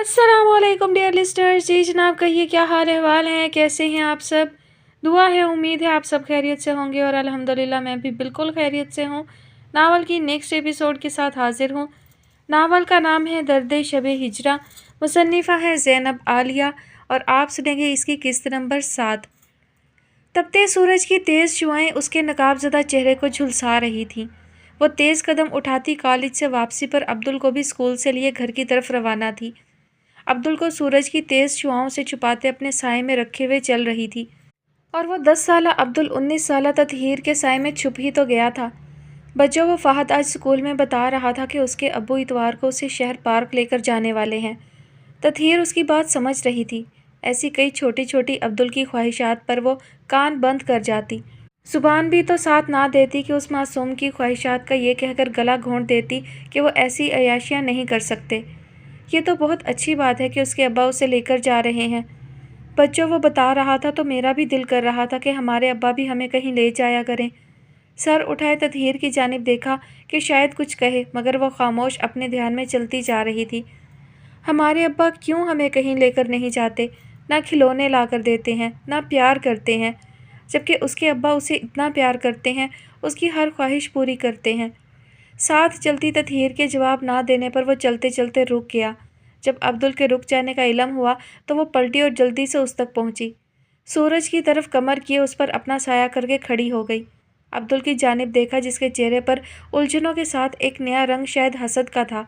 अस्सलाम वालेकुम dear listeners. जी जनाब, कहिए क्या हाल अहवाल हैं, कैसे हैं आप सब। दुआ है, उम्मीद है आप सब खैरियत से होंगे और अल्हम्दुलिल्लाह मैं भी बिल्कुल खैरियत से हूँ। नावल की नेक्स्ट एपिसोड के साथ हाजिर हूँ। नावल का नाम है दर्द शब हिजरा, मुसन्निफ़ा है ज़ैनब आलिया और आप सुनेंगे इसकी किस्त नंबर 7। तपते सूरज की तेज़ शुआएं उसके नकाबज़दा चेहरे को झुलसा रही थीं। वो तेज़ कदम उठाती कॉलेज से वापसी पर अब्दुल को भी स्कूल से लिए घर की तरफ रवाना थी। अब्दुल को सूरज की तेज़ शुआओं से छुपाते अपने साए में रखे हुए चल रही थी और वो 10 साला अब्दुल 19 साला ततहीर के साए में छुप ही तो गया था। बच्चों, वो फ़हद आज स्कूल में बता रहा था कि उसके अब्बू इतवार को उसे शहर पार्क लेकर जाने वाले हैं। ततहीर उसकी बात समझ रही थी। ऐसी कई छोटी छोटी अब्दुल की ख्वाहिशात पर वो कान बंद कर जाती। ज़ुबान भी तो साथ ना देती कि उस मासूम की ख्वाहिशात का ये कहकर गला घोंट देती कि वो ऐसी अय्याशियाँ नहीं कर सकते। ये तो बहुत अच्छी बात है कि उसके अब्बा उसे लेकर जा रहे हैं। बच्चों, वो बता रहा था तो मेरा भी दिल कर रहा था कि हमारे अब्बा भी हमें कहीं ले जाया करें। सर उठाए ततहीर की जानिब देखा कि शायद कुछ कहे, मगर वो खामोश अपने ध्यान में चलती जा रही थी। हमारे अब्बा क्यों हमें कहीं लेकर नहीं जाते? ना खिलौने ला कर देते हैं, ना प्यार करते हैं, जबकि उसके अब्बा उसे इतना प्यार करते हैं, उसकी हर ख्वाहिश पूरी करते हैं। साथ चलती ततहीर के जवाब ना देने पर वो चलते चलते रुक गया। जब अब्दुल के रुक जाने का इल्म हुआ तो वो पलटी और जल्दी से उस तक पहुंची। सूरज की तरफ कमर किए उस पर अपना साया करके खड़ी हो गई। अब्दुल की जानिब देखा जिसके चेहरे पर उलझनों के साथ एक नया रंग शायद हसद का था।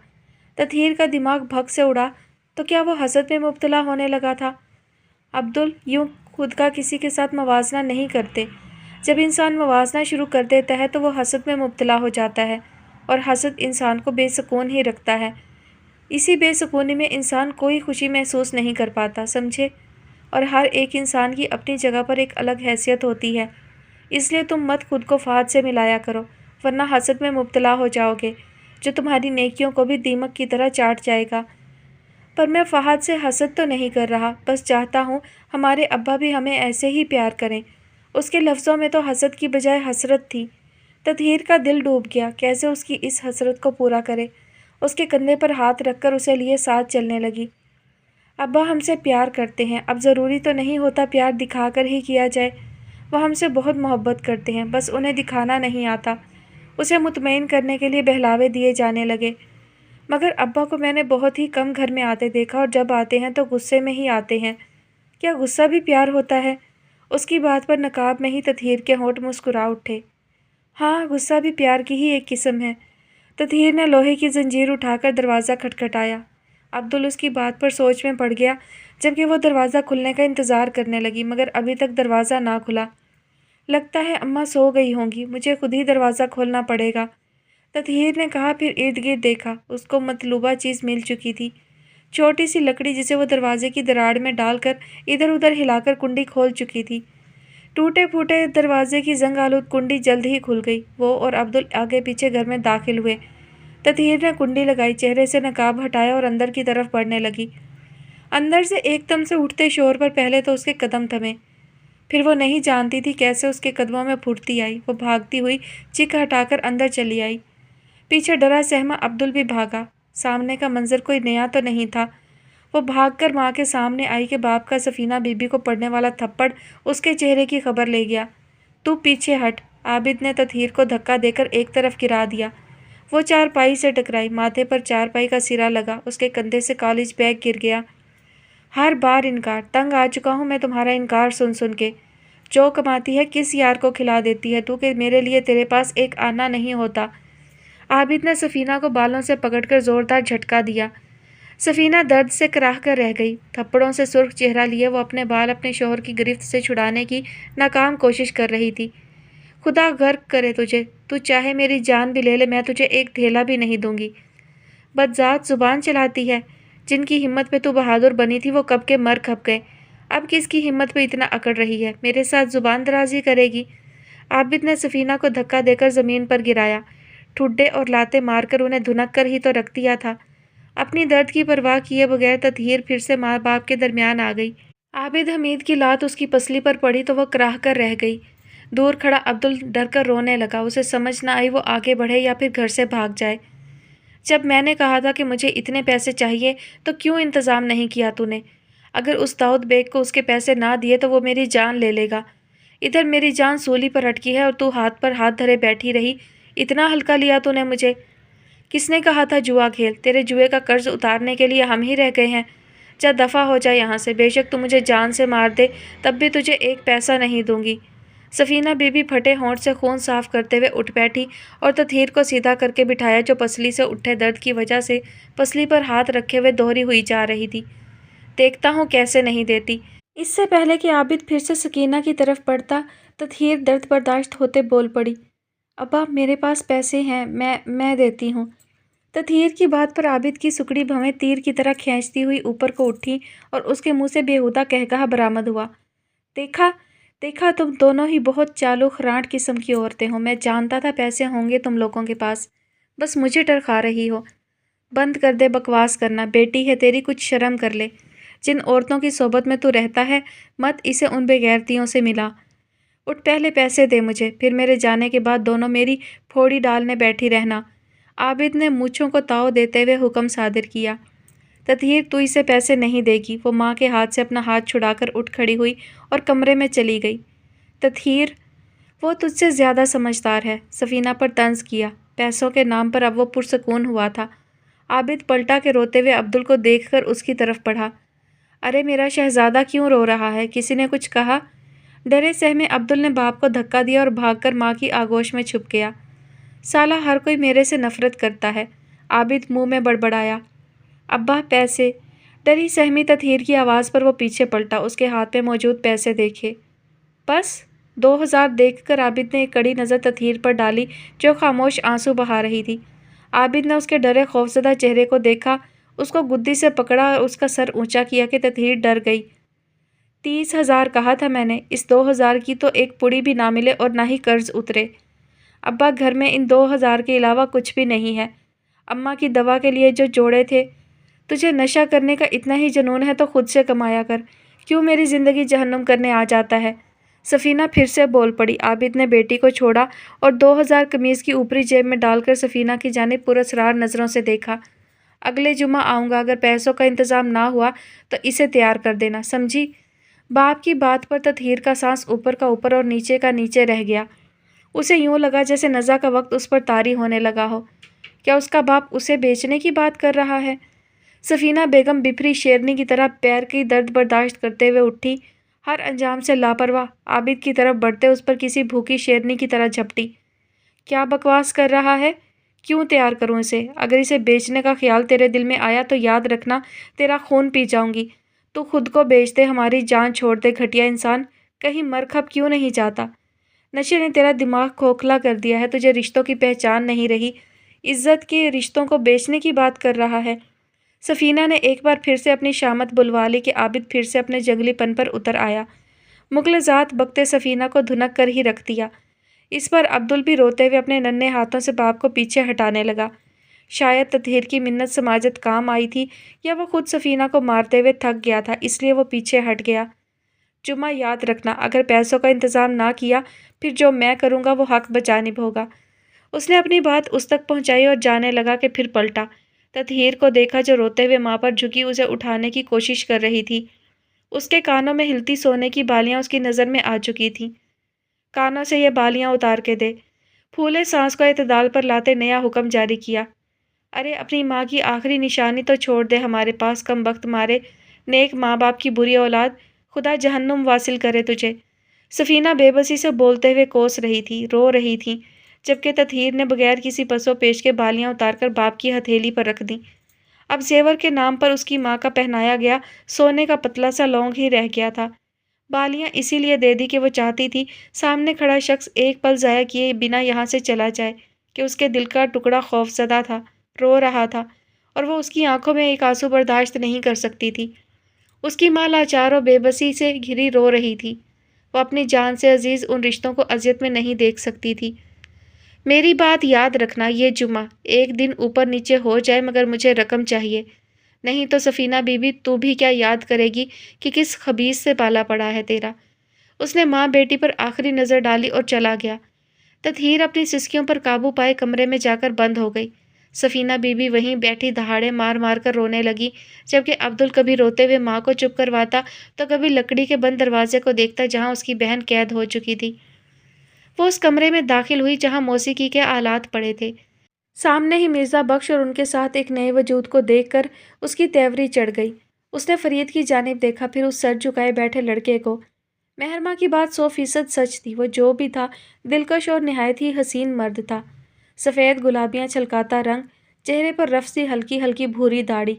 ततहीर का दिमाग भग से उड़ा। तो क्या वो हसद में मुब्तला होने लगा था? अब्दुल यूं खुद का किसी के साथ मवाजना नहीं करते। जब इंसान मवाजना शुरू कर देता है तो वो हसद में मुब्तला हो जाता है और हसद इंसान को बेसुकून ही रखता है। इसी बेसुकूनी में इंसान कोई खुशी महसूस नहीं कर पाता, समझे। और हर एक इंसान की अपनी जगह पर एक अलग हैसियत होती है। इसलिए तुम मत खुद को फ़हद से मिलाया करो, वरना हसद में मुब्तला हो जाओगे, जो तुम्हारी नेकियों को भी दीमक की तरह चाट जाएगा। पर मैं फ़हद से हसद तो नहीं कर रहा, बस चाहता हूँ हमारे अब्बा भी हमें ऐसे ही प्यार करें। उसके लफ्ज़ों में तो हसद की बजाय हसरत थी। ततहीर का दिल डूब गया। कैसे उसकी इस हसरत को पूरा करे? उसके कंधे पर हाथ रखकर उसे लिए साथ चलने लगी। अब्बा हमसे प्यार करते हैं, अब ज़रूरी तो नहीं होता प्यार दिखाकर ही किया जाए। वह हमसे बहुत मोहब्बत करते हैं, बस उन्हें दिखाना नहीं आता। उसे मुतमईन करने के लिए बहलावे दिए जाने लगे। मगर अब्बा को मैंने बहुत ही कम घर में आते देखा और जब आते हैं तो गुस्से में ही आते हैं। क्या गुस्सा भी प्यार होता है? उसकी बात पर नकाब में ही ततहीर के होंठ मुस्कुरा उठे। हाँ, गुस्सा भी प्यार की ही एक किस्म है। ततहीर ने लोहे की जंजीर उठाकर दरवाज़ा खटखटाया। अब्दुल उसकी बात पर सोच में पड़ गया, जबकि वो दरवाज़ा खुलने का इंतज़ार करने लगी, मगर अभी तक दरवाज़ा ना खुला। लगता है अम्मा सो गई होंगी, मुझे खुद ही दरवाज़ा खोलना पड़ेगा, ततहीर ने कहा। फिर इर्द गिर्द देखा। उसको मतलूबा चीज़ मिल चुकी थी। छोटी सी लकड़ी जिसे वो दरवाजे की दराड़ में डालकर इधर उधर हिलाकर कुंडी खोल चुकी थी। टूटे फूटे दरवाजे की जंग आलूद कुंडी जल्द ही खुल गई। वो और अब्दुल आगे पीछे घर में दाखिल हुए। ततहीर ने कुंडी लगाई, चेहरे से नकाब हटाया और अंदर की तरफ बढ़ने लगी। अंदर से एकदम से उठते शोर पर पहले तो उसके कदम थमे, फिर वो नहीं जानती थी कैसे उसके कदमों में फुर्ती आई। वो भागती हुई चिक हटाकर अंदर चली आई। पीछे डरा सहमा अब्दुल भी भागा। सामने का मंजर कोई नया तो नहीं था। वो भागकर माँ के सामने आई कि बाप का सफ़ीना बीबी को पड़ने वाला थप्पड़ उसके चेहरे की खबर ले गया। तू पीछे हट, आबिद ने ततहीर को धक्का देकर एक तरफ गिरा दिया। वो चारपाई से टकराई, माथे पर चारपाई का सिरा लगा, उसके कंधे से कॉलेज बैग गिर गया। हर बार इनकार, तंग आ चुका हूँ मैं तुम्हारा इनकार सुन सुन के। जो कमाती है किस यार को खिला देती है तू कि मेरे लिए तेरे पास एक आना नहीं होता। आबिद ने सफ़ीना को बालों से पकड़कर ज़ोरदार झटका दिया। सफ़ीना दर्द से कराह कर रह गई। थप्पड़ों से सुर्ख चेहरा लिए वो अपने बाल अपने शौहर की गिरफ्त से छुड़ाने की नाकाम कोशिश कर रही थी। खुदा गर्क करे तुझे, तू चाहे मेरी जान भी ले ले, मैं तुझे एक ढेला भी नहीं दूंगी। बदजात ज़ुबान चलाती है। जिनकी हिम्मत पे तू बहादुर बनी थी वो कब के मर खप गए। अब किसकी हिम्मत पे इतना अकड़ रही है? मेरे साथ ज़ुबान दराजी करेगी? आबिद ने सफ़ीना को धक्का देकर ज़मीन पर गिराया। ठुड्डे और लाते मारकर उन्हें धुनक कर ही तो रख दिया था। अपनी दर्द की परवाह किए बगैर ततहीर फिर से माँ बाप के दरमियान आ गई। आबिद हमीद की लात उसकी पसली पर पड़ी तो वह कराह कर रह गई। दूर खड़ा अब्दुल डर कर रोने लगा। उसे समझ न आई वो आगे बढ़े या फिर घर से भाग जाए। جب میں نے کہا تھا کہ مجھے اتنے پیسے چاہیے تو کیوں انتظام نہیں کیا تو نے؟ اگر اس داؤد بیگ کو اس کے پیسے نہ دیے تو وہ میری جان لے لے گا۔ ادھر میری جان سولی پر اٹکی ہے اور تو ہاتھ پر ہاتھ دھرے بیٹھی رہی۔ اتنا ہلکا لیا تو نے مجھے؟ کس نے کہا تھا جوا کھیل؟ تیرے جوئے کا قرض اتارنے کے لیے ہم ہی رہ گئے ہیں۔ جا دفع ہو جائے یہاں سے، بے شک تو مجھے جان سے مار دے تب بھی تجھے ایک پیسہ نہیں دوں گی۔ سفینہ بی بی پھٹے ہونٹ سے خون صاف کرتے ہوئے اٹھ بیٹھی اور تطہیر کو سیدھا کر کے بٹھایا جو پسلی سے اٹھے درد کی وجہ سے پسلی پر ہاتھ رکھے ہوئے دوہری ہوئی جا رہی تھی۔ دیکھتا ہوں کیسے نہیں دیتی۔ اس سے پہلے کہ عابد پھر سے سکینہ کی طرف بڑھتا، تطہیر درد برداشت ہوتے بول پڑی، ابا میرے پاس پیسے ہیں، میں دیتی ہوں۔ تطہیر کی بات پر عابد کی سکڑی بھویں تیر کی طرح کھینچتی ہوئی اوپر کو اٹھی اور اس کے منہ سے بےہودہ قہقہا برآمد ہوا۔ دیکھا دیکھا، تم دونوں ہی بہت چالو خراٹ قسم کی عورتیں ہو۔ میں جانتا تھا پیسے ہوں گے تم لوگوں کے پاس، بس مجھے ٹرکا رہی ہو۔ بند کر دے بکواس کرنا، بیٹی ہے تیری، کچھ شرم کر لے۔ جن عورتوں کی صحبت میں تو رہتا ہے مت اسے ان بے غیرتیوں سے ملا۔ اٹھ پہلے پیسے دے مجھے، پھر میرے جانے کے بعد دونوں میری پھوڑی ڈالنے بیٹھی رہنا۔ عابد نے مونچھوں کو تاؤ دیتے ہوئے حکم صادر کیا۔ تطہیر تو اسے پیسے نہیں دے گی۔ وہ ماں کے ہاتھ سے اپنا ہاتھ چھڑا کر اٹھ کھڑی ہوئی اور کمرے میں چلی گئی۔ تطہیر، وہ تجھ سے زیادہ سمجھدار ہے، سفینہ پر طنز کیا۔ پیسوں کے نام پر اب وہ پرسکون ہوا تھا۔ عابد پلٹا کے روتے ہوئے عبدل کو دیکھ کر اس کی طرف بڑھا۔ ارے میرا شہزادہ کیوں رو رہا ہے؟ کسی نے کچھ کہا؟ ڈرے سہمے عبدل نے باپ کو دھکا دیا اور بھاگ کر ماں کی آغوش میں چھپ گیا۔ سالہ ہر کوئی میرے سے نفرت کرتا ہے، عابد منہ میں بڑبڑایا۔ ابا پیسے؟ ڈری سہمی تطہیر کی آواز پر وہ پیچھے پلٹا، اس کے ہاتھ میں موجود پیسے دیکھے۔ بس 2000 دیکھ کر عابد نے ایک کڑی نظر تطہیر پر ڈالی جو خاموش آنسو بہا رہی تھی۔ عابد نے اس کے ڈرے خوفزدہ چہرے کو دیکھا، اس کو گدی سے پکڑا اور اس کا سر اونچا کیا کہ تطہیر ڈر گئی۔ 30,000 کہا تھا میں نے، اس 2000 کی تو ایک پڑی بھی نہ ملے اور نہ ہی قرض اترے۔ ابا گھر میں ان 2000 کے علاوہ کچھ بھی نہیں ہے۔ اماں کی دوا کے لیے جو جوڑے تھے۔ تجھے نشہ کرنے کا اتنا ہی جنون ہے تو خود سے کمایا کر، کیوں میری زندگی جہنم کرنے آ جاتا ہے؟ سفینہ پھر سے بول پڑی۔ عابد نے بیٹی کو چھوڑا اور 2000 قمیض کی اوپری جیب میں ڈال کر سفینہ کی جانب پراسرار نظروں سے دیکھا۔ اگلے جمعہ آؤں گا، اگر پیسوں کا انتظام نہ ہوا تو اسے تیار کر دینا، سمجھی؟ باپ کی بات پر تطہیر کا سانس اوپر کا اوپر اور نیچے کا نیچے رہ گیا۔ اسے یوں لگا جیسے نزا کا وقت اس پر طاری ہونے لگا ہو۔ کیا اس کا باپ اسے بیچنے کی بات کر رہا ہے؟ سفینہ بیگم بپھری شیرنی کی طرح پیر کی درد برداشت کرتے ہوئے اٹھی، ہر انجام سے لاپرواہ عابد کی طرف بڑھتے اس پر کسی بھوکی شیرنی کی طرح جھپٹی۔ کیا بکواس کر رہا ہے؟ کیوں تیار کروں اسے؟ اگر اسے بیچنے کا خیال تیرے دل میں آیا تو یاد رکھنا تیرا خون پی جاؤں گی۔ تو خود کو بیچ دے، ہماری جان چھوڑ دے، گھٹیا انسان، کہیں مر کھپ کیوں نہیں جاتا؟ نشے نے تیرا دماغ کھوکھلا کر دیا ہے، تجھے رشتوں کی پہچان نہیں رہی، عزت کے رشتوں کو بیچنے کی بات کر رہا ہے۔ سفینہ نے ایک بار پھر سے اپنی شامت بلوا لی کہ عابد پھر سے اپنے جنگلی پن پر اتر آیا۔ مغل ذات بکتے سفینہ کو دھنک کر ہی رکھ دیا۔ اس پر عبدل بھی روتے ہوئے اپنے ننھے ہاتھوں سے باپ کو پیچھے ہٹانے لگا۔ شاید تطہیر کی منت سماجت کام آئی تھی یا وہ خود سفینہ کو مارتے ہوئے تھک گیا تھا، اس لیے وہ پیچھے ہٹ گیا۔ جمعہ یاد رکھنا، اگر پیسوں کا انتظام نہ کیا پھر جو میں کروں گا وہ حق بجانب ہوگا۔ اس نے اپنی بات اس تک پہنچائی اور جانے لگا کہ پھر پلٹا۔ تطہیر کو دیکھا جو روتے ہوئے ماں پر جھکی اسے اٹھانے کی کوشش کر رہی تھی۔ اس کے کانوں میں ہلتی سونے کی بالیاں اس کی نظر میں آ چکی تھیں۔ کانوں سے یہ بالیاں اتار کے دے۔ پھولے سانس کو اعتدال پر لاتے نیا حکم جاری کیا۔ ارے اپنی ماں کی آخری نشانی تو چھوڑ دے ہمارے پاس، کم بخت مارے، نیک ماں باپ کی بری اولاد، خدا جہنم واصل کرے تجھے۔ سفینہ بے بسی سے بولتے ہوئے کوس رہی تھی، رو رہی تھی، جبکہ تطہیر نے بغیر کسی پس و پیش کے بالیاں اتار کر باپ کی ہتھیلی پر رکھ دیں۔ اب زیور کے نام پر اس کی ماں کا پہنایا گیا سونے کا پتلا سا لونگ ہی رہ گیا تھا۔ بالیاں اسی لیے دے دی کہ وہ چاہتی تھی سامنے کھڑا شخص ایک پل ضائع کیے بنا یہاں سے چلا جائے، کہ اس کے دل کا ٹکڑا خوف زدہ تھا، رو رہا تھا، اور وہ اس کی آنکھوں میں ایک آنسو برداشت نہیں کر سکتی تھی۔ اس کی ماں لاچار و بے بسی سے گھری رو رہی تھی۔ وہ اپنی جان سے عزیز ان رشتوں کو اذیت میں نہیں دیکھ سکتی تھی۔ میری بات یاد رکھنا، یہ جمعہ ایک دن اوپر نیچے ہو جائے مگر مجھے رقم چاہیے، نہیں تو سفینہ بی بی تو بھی کیا یاد کرے گی کہ کس خبیث سے پالا پڑا ہے تیرا۔ اس نے ماں بیٹی پر آخری نظر ڈالی اور چلا گیا۔ تطہیر اپنی سسکیوں پر قابو پائے کمرے میں جا کر بند ہو گئی۔ सफीना बीबी वहीं बैठी दहाड़े मार मार कर रोने लगी, जबकि अब्दुल कभी रोते हुए माँ को चुप करवाता तो कभी लकड़ी के बंद दरवाजे को देखता जहाँ उसकी बहन कैद हो चुकी थी। वो उस कमरे में दाखिल हुई जहाँ मौसीकी के आलात पड़े थे। सामने ही मिर्ज़ा बख्श और उनके साथ एक नए वजूद को देखकर उसकी तेवरी चढ़ गई। उसने फरीद की जानिब देखा, फिर उस सर झुकाए बैठे लड़के को। महरमा की बात 100% सच थी। वो जो भी था, दिलकश और निहायत ही हसीन मर्द था। सफ़ेद गुलाबियाँ छलकाता रंग, चेहरे पर रफ सी हल्की हल्की भूरी दाढ़ी,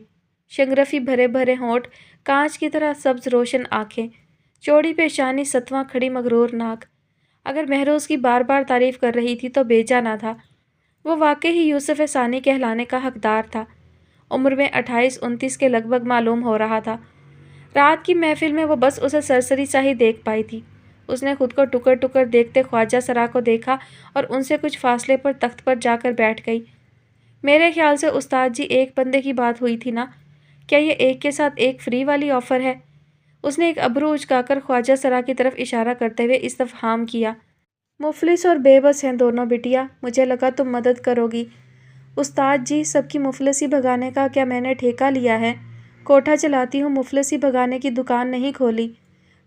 शंगरफी भरे भरे होंठ, कांच की तरह सब्ज रोशन आँखें, चौड़ी पेशानी, सतवां खड़ी मगरूर नाक। अगर महरोज़ की बार बार तारीफ कर रही थी तो बेजा ना था। वो वाकई ही यूसुफ सानी कहलाने का हकदार था। उम्र में 28-29 के लगभग मालूम हो रहा था। रात की महफिल में वो बस उसे सरसरी सा ही देख पाई थी। उसने खुद को टुकर टुकर देखते ख्वाजा सरा को देखा और उनसे कुछ फासले पर तख्त पर जाकर बैठ गई। मेरे ख्याल से उस्ताद जी, एक बंदे की बात हुई थी ना? क्या ये एक के साथ एक फ्री वाली ऑफ़र है? उसने एक अबरू उचकाकर ख्वाजा सरा की तरफ इशारा करते हुए इस्तफहाम किया। मुफलिस और बेबस हैं दोनों बिटिया, मुझे लगा तुम मदद करोगी। उस्ताद जी, सबकी मुफलिसी भगाने का क्या मैंने ठेका लिया है? कोठा चलाती हूँ, मुफलिसी भगाने की दुकान नहीं खोली।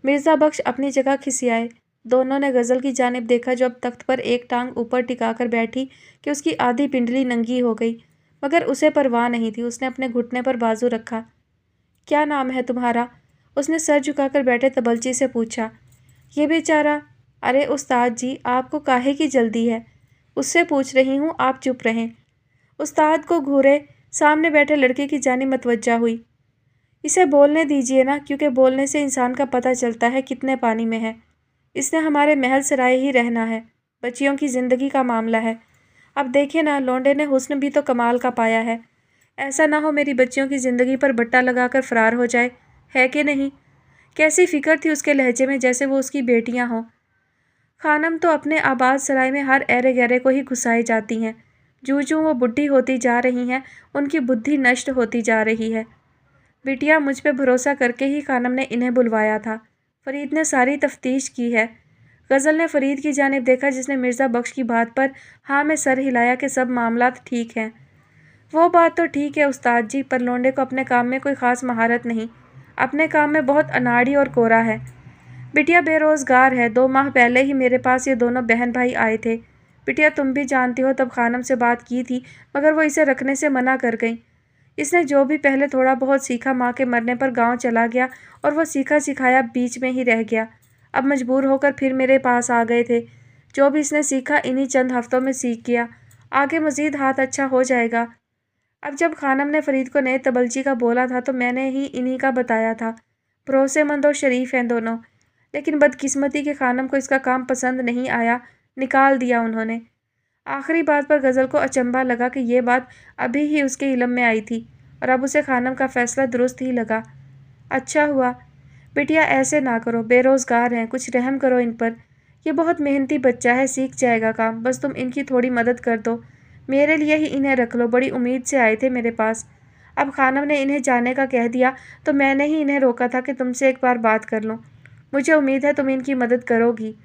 मिर्ज़ा बख्श अपनी जगह खिसियाए। दोनों ने गज़ल की जानिब देखा जो अब तख्त पर एक टांग ऊपर टिकाकर बैठी कि उसकी आधी पिंडली नंगी हो गई, मगर उसे परवाह नहीं थी। उसने अपने घुटने पर बाजू रखा। क्या नाम है तुम्हारा? उसने सर झुकाकर बैठे तबलची से पूछा। ये बेचारा। अरे उस्ताद जी, आपको काहे की जल्दी है? उससे पूछ रही हूँ, आप चुप रहें। उस्ताद को घूरे सामने बैठे लड़के की जानिब मतवज्जा हुई। इसे बोलने दीजिए ना, क्योंकि बोलने से इंसान का पता चलता है कितने पानी में है। इसने हमारे महल सराय ही रहना है, बच्चियों की ज़िंदगी का मामला है। अब देखिए ना, लौंडे ने हुस्न भी तो कमाल का पाया है। ऐसा ना हो मेरी बच्चियों की ज़िंदगी पर बट्टा लगाकर फ़रार हो जाए, है कि नहीं? कैसी फ़िक्र थी उसके लहजे में, जैसे वो उसकी बेटियां हों। खानम तो अपने आबाद सराय में हर ऐरे गैरे को ही घुसाई जाती हैं। जूं जूं वो बुढ़ी होती जा रही हैं, उनकी बुद्धि नष्ट होती जा रही है। बिटिया, मुझ पे भरोसा करके ही खानम ने इन्हें बुलवाया था। फरीद ने सारी तफ्तीश की है। गज़ल ने फरीद की जानिब देखा, जिसने मिर्ज़ा बख्श की बात पर हाँ में सर हिलाया कि सब मामलात ठीक हैं। वो बात तो ठीक है उस्ताद जी, पर लौंडे को अपने काम में कोई ख़ास महारत नहीं। अपने काम में बहुत अनाड़ी और कोरा है। बिटिया बेरोज़गार है। 2 माह पहले ही मेरे पास ये दोनों बहन भाई आए थे। बिटिया, तुम भी जानती हो, तब खानम से बात की थी, मगर वो इसे रखने से मना कर गई। इसने जो भी पहले थोड़ा बहुत सीखा, माँ के मरने पर गांव चला गया और वो सीखा सिखाया बीच में ही रह गया। अब मजबूर होकर फिर मेरे पास आ गए थे। जो भी इसने सीखा इन्हीं चंद हफ्तों में सीख गया। आगे मज़ीद हाथ अच्छा हो जाएगा। अब जब खानम ने फरीद को नए तबलची का बोला था तो मैंने ही इन्हीं का बताया था। भरोसेमंद और शरीफ हैं दोनों। लेकिन बदकिस्मती के खानम को इसका काम पसंद नहीं आया, निकाल दिया उन्होंने। आखिरी बात पर गज़ल को अचंभा लगा कि ये बात अभी ही उसके इल्म में आई थी और अब उसे खानम का फ़ैसला दुरुस्त ही लगा। अच्छा हुआ। बिटिया, ऐसे ना करो, बेरोज़गार हैं, कुछ रहम करो इन पर। ये बहुत मेहनती बच्चा है, सीख जाएगा काम, बस तुम इनकी थोड़ी मदद कर दो। मेरे लिए ही इन्हें रख लो, बड़ी उम्मीद से आए थे मेरे पास। अब खानम ने इन्हें जाने का कह दिया तो मैंने ही इन्हें रोका था कि तुमसे एक बार बात कर लूँ। मुझे उम्मीद है तुम इनकी मदद करोगी।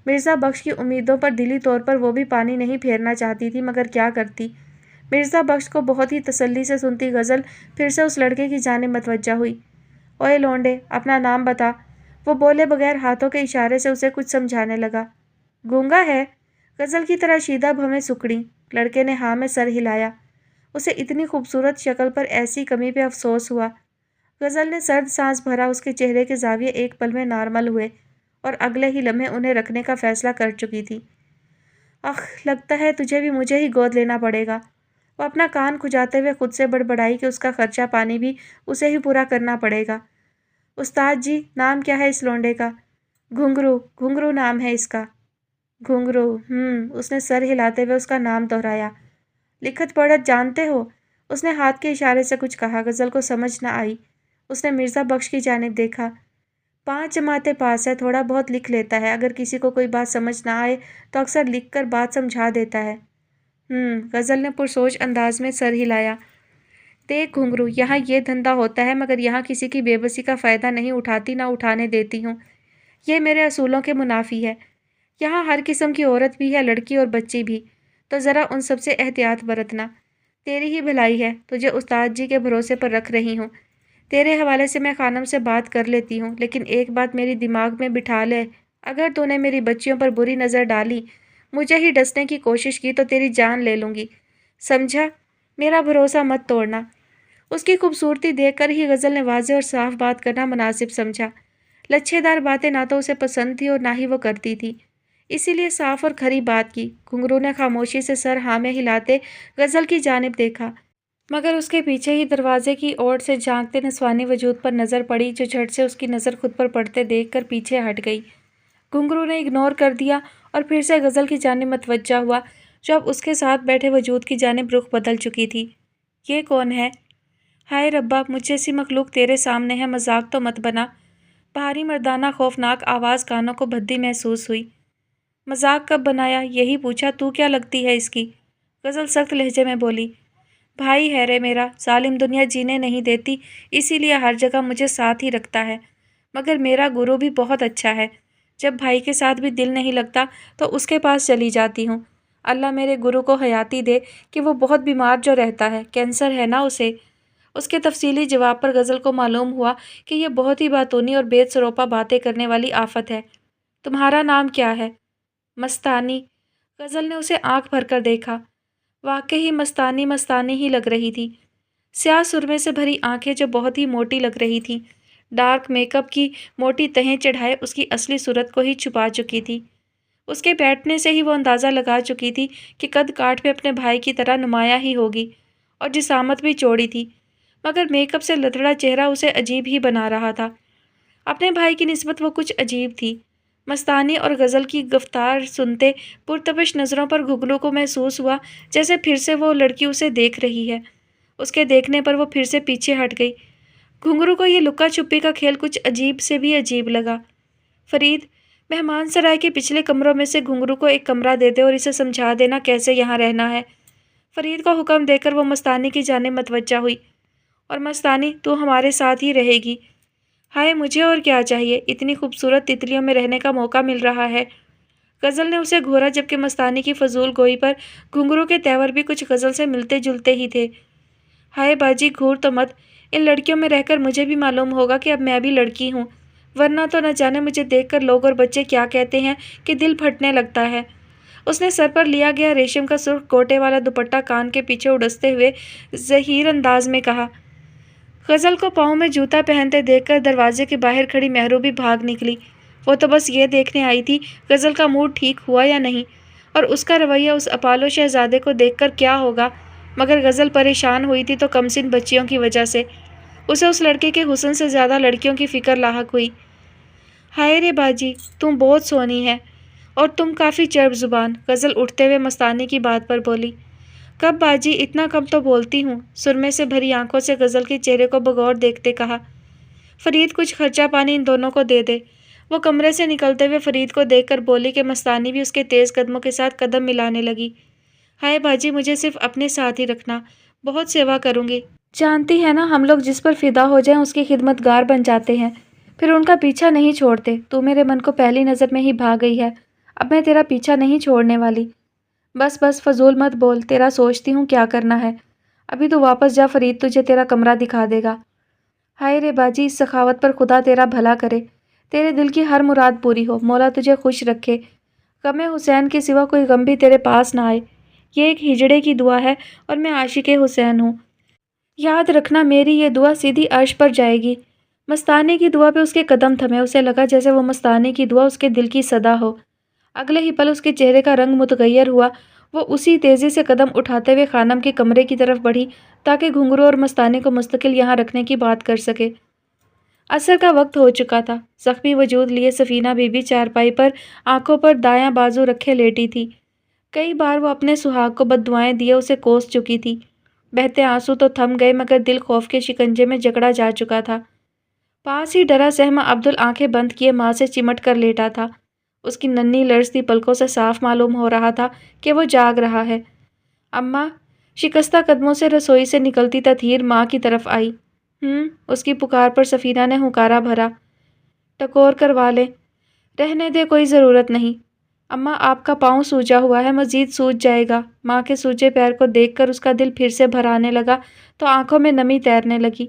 मिर्ज़ा बख्श की उम्मीदों पर दिली तौर पर वो भी पानी नहीं फेरना चाहती थी, मगर क्या करती। मिर्ज़ा बख्श को बहुत ही तसल्ली से सुनती गज़ल फिर से उस लड़के की जानिब मतवज्जा हुई। ओए लौंडे, अपना नाम बता। वो बोले बगैर हाथों के इशारे से उसे कुछ समझाने लगा। गूंगा है? गज़ल की तरह शीदा भवें सुकड़ी। लड़के ने हाँ में सर हिलाया। उसे इतनी खूबसूरत शक्ल पर ऐसी कमी पे अफसोस हुआ। गज़ल ने सर्द सांस भरा। उसके चेहरे के ज़ाविये एक पल में नॉर्मल हुए और अगले ही लम्हे उन्हें रखने का फ़ैसला कर चुकी थी। अख, लगता है तुझे भी मुझे ही गोद लेना पड़ेगा। वो अपना कान खुजाते हुए खुद से बड़बड़ाई कि उसका खर्चा पानी भी उसे ही पूरा करना पड़ेगा। उस्ताद जी, नाम क्या है इस लौंडे का? घुंघरू। घुंघरू नाम है इसका। घुंघरू। उसने सर हिलाते हुए उसका नाम दोहराया। लिखत पढ़त जानते हो? उसने हाथ के इशारे से कुछ कहा। गज़ल को समझ न आई। उसने मिर्ज़ा बख्श की जानिब देखा। 5 जमातें पास है, थोड़ा बहुत लिख लेता है। अगर किसी को कोई बात समझ ना आए तो अक्सर लिख कर बात समझा देता है। गज़ल ने पुरसोच अंदाज में सर हिलाया। देख घुंघरू, यहाँ ये धंधा होता है, मगर यहाँ किसी की बेबसी का फ़ायदा नहीं उठाती, ना उठाने देती हूँ। ये मेरे असूलों के मुनाफी है। यहाँ हर किस्म की औरत भी है, लड़की और बच्ची भी, तो ज़रा उन सबसे एहतियात बरतना। تیری ہی بھلائی ہے، تجھے استاد جی کے بھروسے پر رکھ رہی ہوں۔ تیرے حوالے سے میں خانم سے بات کر لیتی ہوں، لیکن ایک بات میری دماغ میں بٹھا لے، اگر تو نے میری بچیوں پر بری نظر ڈالی، مجھے ہی ڈسنے کی کوشش کی تو تیری جان لے لوں گی، سمجھا؟ میرا بھروسہ مت توڑنا۔ اس کی خوبصورتی دیکھ کر ہی غزل نے واضح اور صاف بات کرنا مناسب سمجھا۔ لچھے دار باتیں نہ تو اسے پسند تھی اور نہ ہی وہ کرتی تھی، اسی لیے صاف اور کھری بات کی۔ گھنگرو نے خاموشی سے سر ہاں میں ہلاتے غزل کی جانب دیکھا، مگر اس کے پیچھے ہی دروازے کی اوڑ سے جھانکتے نسوانی وجود پر نظر پڑی، جو جھٹ سے اس کی نظر خود پر پڑتے دیکھ کر پیچھے ہٹ گئی۔ گھنگرو نے اگنور کر دیا اور پھر سے غزل کی جانب متوجہ ہوا، جو اب اس کے ساتھ بیٹھے وجود کی جانب رخ بدل چکی تھی۔ یہ کون ہے؟ ہائے ربا، مجھ جیسی مخلوق تیرے سامنے ہے، مذاق تو مت بنا۔ بھاری مردانہ خوفناک آواز کانوں کو بھدی محسوس ہوئی۔ مذاق کب بنایا؟ یہی پوچھا۔ تو کیا لگتی ہے اس کی؟ غزل سخت لہجے میں بولی۔ بھائی ہے رے میرا، ظالم دنیا جینے نہیں دیتی، اسی لیے ہر جگہ مجھے ساتھ ہی رکھتا ہے، مگر میرا گرو بھی بہت اچھا ہے، جب بھائی کے ساتھ بھی دل نہیں لگتا تو اس کے پاس چلی جاتی ہوں۔ اللہ میرے گرو کو حیاتی دے کہ وہ بہت بیمار جو رہتا ہے، کینسر ہے نا اسے۔ اس کے تفصیلی جواب پر غزل کو معلوم ہوا کہ یہ بہت ہی باتونی اور بے سروپا باتیں کرنے والی آفت ہے۔ تمہارا نام کیا ہے؟ مستانی۔ غزل نے اسے آنکھ بھر کر دیکھا، واقعی مستانی مستانی ہی لگ رہی تھی۔ سیاہ سرمے سے بھری آنکھیں جو بہت ہی موٹی لگ رہی تھیں، ڈارک میک اپ کی موٹی تہیں چڑھائے اس کی اصلی صورت کو ہی چھپا چکی تھی۔ اس کے بیٹھنے سے ہی وہ اندازہ لگا چکی تھی کہ قد کاٹ میں اپنے بھائی کی طرح نمایاں ہی ہوگی، اور جسامت بھی چوڑی تھی، مگر میک اپ سے لتڑا چہرہ اسے عجیب ہی بنا رہا تھا۔ اپنے بھائی کی نسبت وہ کچھ عجیب تھی۔ مستانی اور غزل کی گفتار سنتے پرتپش نظروں پر گھنگرو کو محسوس ہوا جیسے پھر سے وہ لڑکی اسے دیکھ رہی ہے۔ اس کے دیکھنے پر وہ پھر سے پیچھے ہٹ گئی۔ گھنگرو کو یہ لکا چھپی کا کھیل کچھ عجیب سے بھی عجیب لگا۔ فرید، مہمان سرائے کے پچھلے کمروں میں سے گھنگرو کو ایک کمرہ دے دے اور اسے سمجھا دینا کیسے یہاں رہنا ہے۔ فرید کو حکم دے کر وہ مستانی کی جانب متوجہ ہوئی۔ اور مستانی، تو ہمارے ساتھ ہی رہے گی۔ ہائے، مجھے اور کیا چاہیے، اتنی خوبصورت تتلیوں میں رہنے کا موقع مل رہا ہے۔ غزل نے اسے گھورا، جبکہ مستانی کی فضول گوئی پر گھنگرو کے تیور بھی کچھ غزل سے ملتے جلتے ہی تھے۔ ہائے باجی، گھور تو مت، ان لڑکیوں میں رہ کر مجھے بھی معلوم ہوگا کہ اب میں بھی لڑکی ہوں، ورنہ تو نہ جانے مجھے دیکھ کر لوگ اور بچے کیا کہتے ہیں کہ دل پھٹنے لگتا ہے۔ اس نے سر پر لیا گیا ریشم کا سرخ کوٹے والا دوپٹہ کان کے پیچھے اڑستے ہوئے زہیر انداز میں کہا۔ غزل کو پاؤں میں جوتا پہنتے دیکھ کر دروازے کے باہر کھڑی مہرو بھی بھاگ نکلی۔ وہ تو بس یہ دیکھنے آئی تھی غزل کا موڈ ٹھیک ہوا یا نہیں، اور اس کا رویہ اس اپالو شہزادے کو دیکھ کر کیا ہوگا، مگر غزل پریشان ہوئی تھی تو کمسن بچیوں کی وجہ سے۔ اسے اس لڑکے کے حسن سے زیادہ لڑکیوں کی فکر لاحق ہوئی۔ ہائے رے باجی، تم بہت سونی ہے، اور تم کافی چرب زبان، غزل اٹھتے ہوئے مستانی کی بات پر بولی۔ کب باجی، اتنا کم تو بولتی ہوں، سرمے سے بھری آنکھوں سے غزل کے چہرے کو بغور دیکھتے کہا۔ فرید، کچھ خرچہ پانی ان دونوں کو دے دے۔ وہ کمرے سے نکلتے ہوئے فرید کو دیکھ کر بولی کہ مستانی بھی اس کے تیز قدموں کے ساتھ قدم ملانے لگی۔ ہائے باجی، مجھے صرف اپنے ساتھ ہی رکھنا، بہت سیوا کروں گی۔ جانتی ہے نا، ہم لوگ جس پر فدا ہو جائیں اس کی خدمت گار بن جاتے ہیں، پھر ان کا پیچھا نہیں چھوڑتے۔ تو میرے من کو پہلی نظر میں ہی بھا گئی ہے، اب میں تیرا پیچھا نہیں چھوڑنے والی۔ بس بس، فضول مت بول، تیرا سوچتی ہوں کیا کرنا ہے۔ ابھی تو واپس جا، فرید تجھے تیرا کمرہ دکھا دے گا۔ ہائے رے باجی، اس سخاوت پر خدا تیرا بھلا کرے، تیرے دل کی ہر مراد پوری ہو، مولا تجھے خوش رکھے، غم حسین کے سوا کوئی غم بھی تیرے پاس نہ آئے۔ یہ ایک ہجڑے کی دعا ہے اور میں عاشق حسین ہوں، یاد رکھنا میری یہ دعا سیدھی عرش پر جائے گی۔ مستانی کی دعا پہ اس کے قدم تھمے، اسے لگا جیسے وہ مستانی کی دعا اس کے دل کی صدا ہو۔ اگلے ہی پل اس کے چہرے کا رنگ متغیر ہوا، وہ اسی تیزی سے قدم اٹھاتے ہوئے خانم کے کمرے کی طرف بڑھی تاکہ گھنگرو اور مستانی کو مستقل یہاں رکھنے کی بات کر سکے۔ عصر کا وقت ہو چکا تھا۔ زخمی وجود لیے سفینہ بی بی چارپائی پر آنکھوں پر دایاں بازو رکھے لیٹی تھی۔ کئی بار وہ اپنے سہاگ کو بد دعائیں دیے اسے کوس چکی تھی۔ بہتے آنسو تو تھم گئے، مگر دل خوف کے شکنجے میں جکڑا جا چکا تھا۔ پاس ہی ڈرا سہما عبدل آنکھیں بند کیے ماں سے چمٹ کر لیٹا تھا۔ اس کی ننھی لرزتی پلکوں سے صاف معلوم ہو رہا تھا کہ وہ جاگ رہا ہے۔ اماں، شکستہ قدموں سے رسوئی سے نکلتی تطہیر ماں کی طرف آئی۔ اس کی پکار پر سفینہ نے ہنکارا بھرا۔ ٹکور کروا لیں، رہنے دے، کوئی ضرورت نہیں۔ اماں آپ کا پاؤں سوجا ہوا ہے، مزید سوج جائے گا۔ ماں کے سوجے پیر کو دیکھ کر اس کا دل پھر سے بھر آنے لگا تو آنکھوں میں نمی تیرنے لگی۔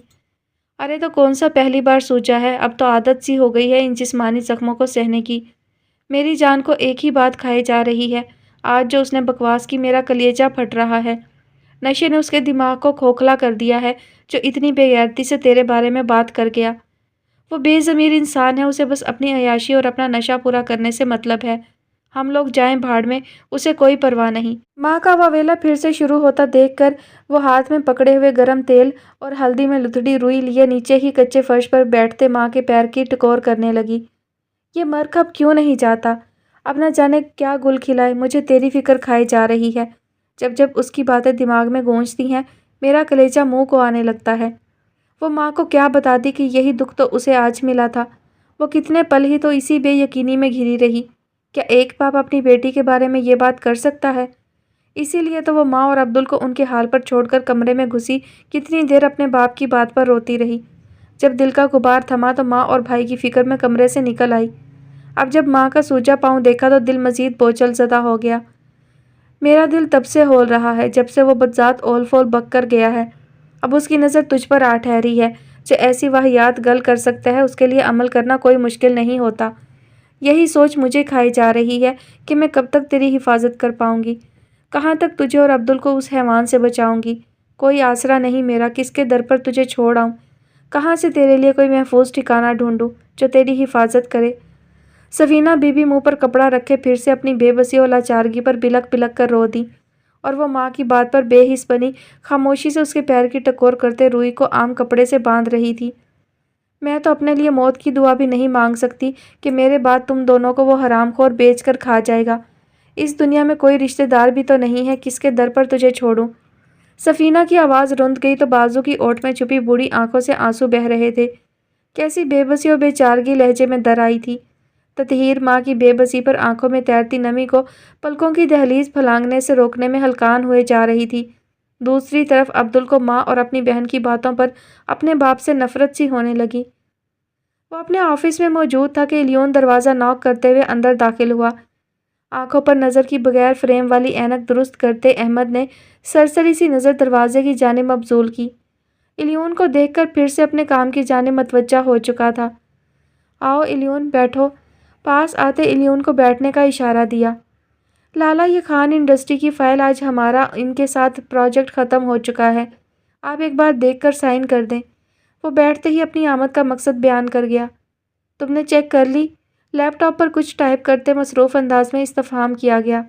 ارے تو کون سا پہلی بار سوجا ہے، اب تو عادت سی ہو گئی ہے ان جسمانی زخموں کو سہنے کی۔ میری جان کو ایک ہی بات کھائے جا رہی ہے، آج جو اس نے بکواس کی میرا کلیجہ پھٹ رہا ہے۔ نشے نے اس کے دماغ کو کھوکھلا کر دیا ہے جو اتنی بے غیرتی سے تیرے بارے میں بات کر گیا۔ وہ بے ضمیر انسان ہے، اسے بس اپنی عیاشی اور اپنا نشہ پورا کرنے سے مطلب ہے۔ ہم لوگ جائیں بھاڑ میں، اسے کوئی پرواہ نہیں۔ ماں کا واویلا پھر سے شروع ہوتا دیکھ کر وہ ہاتھ میں پکڑے ہوئے گرم تیل اور ہلدی میں لتھڑی روئی لیے نیچے ہی کچے فرش پر بیٹھتے ماں کے پیر کی ٹکور کرنے لگی۔ یہ مرگ اب کیوں نہیں جاتا؟ اب نہ جانے کیا گل کھلائے، مجھے تیری فکر کھائی جا رہی ہے۔ جب جب اس کی باتیں دماغ میں گونجتی ہیں میرا کلیجہ منہ کو آنے لگتا ہے۔ وہ ماں کو کیا بتاتی کہ یہی دکھ تو اسے آج ملا تھا۔ وہ کتنے پل ہی تو اسی بے یقینی میں گھری رہی۔ کیا ایک باپ اپنی بیٹی کے بارے میں یہ بات کر سکتا ہے؟ اسی لیے تو وہ ماں اور عبدل کو ان کے حال پر چھوڑ کر کمرے میں گھسی کتنی دیر اپنے باپ کی بات پر روتی رہی۔ جب دل کا غبار تھما تو ماں اور بھائی کی فکر میں کمرے سے نکل آئی۔ اب جب ماں کا سوجا پاؤں دیکھا تو دل مزید بوچھل زدہ ہو گیا۔ میرا دل تب سے ہول رہا ہے جب سے وہ بدذات اول فول بک کر گیا ہے۔ اب اس کی نظر تجھ پر آ ٹھہری ہے۔ جو ایسی واہیات گل کر سکتا ہے اس کے لیے عمل کرنا کوئی مشکل نہیں ہوتا۔ یہی سوچ مجھے کھائی جا رہی ہے کہ میں کب تک تیری حفاظت کر پاؤں گی، کہاں تک تجھے اور عبدل کو اس حیوان سے بچاؤں گی۔ کوئی آسرا نہیں میرا، کس کے در پر تجھے چھوڑ آؤں، کہاں سے تیرے لیے کوئی محفوظ ٹھکانہ ڈھونڈوں جو تیری حفاظت کرے۔ سفینہ بی بی منہ پر کپڑا رکھے پھر سے اپنی بے بسی اور لاچارگی پر بلک بلک کر رو دی، اور وہ ماں کی بات پر بے حس بنی خاموشی سے اس کے پیر کی ٹکور کرتے روئی کو عام کپڑے سے باندھ رہی تھی۔ میں تو اپنے لیے موت کی دعا بھی نہیں مانگ سکتی کہ میرے بعد تم دونوں کو وہ حرام خور بیچ کر کھا جائے گا۔ اس دنیا میں کوئی رشتہ دار بھی تو نہیں ہے کس کے در پر تجھے چھوڑوں۔ سفینہ کی آواز رند گئی تو بازو کی اوٹ میں چھپی بوڑھی آنکھوں سے آنسو بہہ رہے تھے۔ کیسی بے بسی اور بے چارگی لہجے میں در آئی تھی۔ تطہیر ماں کی بے بسی پر آنکھوں میں تیرتی نمی کو پلکوں کی دہلیز پھلانگنے سے روکنے میں ہلکان ہوئے جا رہی تھی۔ دوسری طرف عبدل کو ماں اور اپنی بہن کی باتوں پر اپنے باپ سے نفرت سی ہونے لگی۔ وہ اپنے آفس میں موجود تھا کہ الیون دروازہ ناک کرتے ہوئے اندر داخل ہوا۔ آنکھوں پر نظر کی بغیر فریم والی اینک درست کرتے احمد نے سرسری سی نظر دروازے کی جانب مبذول کی۔ الیون کو دیکھ کر پھر سے اپنے کام کی جانب متوجہ ہو چکا تھا۔ آؤ الیون بیٹھو۔ پاس آتے الیون کو بیٹھنے کا اشارہ دیا۔ لالا یہ خان انڈسٹری کی فائل آج ہمارا ان کے ساتھ پروجیکٹ ختم ہو چکا ہے، آپ ایک بار دیکھ کر سائن کر دیں۔ وہ بیٹھتے ہی اپنی آمد کا مقصد بیان کر گیا۔ تم نے چیک کر لی؟ لیپ ٹاپ پر کچھ ٹائپ کرتے مصروف انداز میں استفہام کیا گیا۔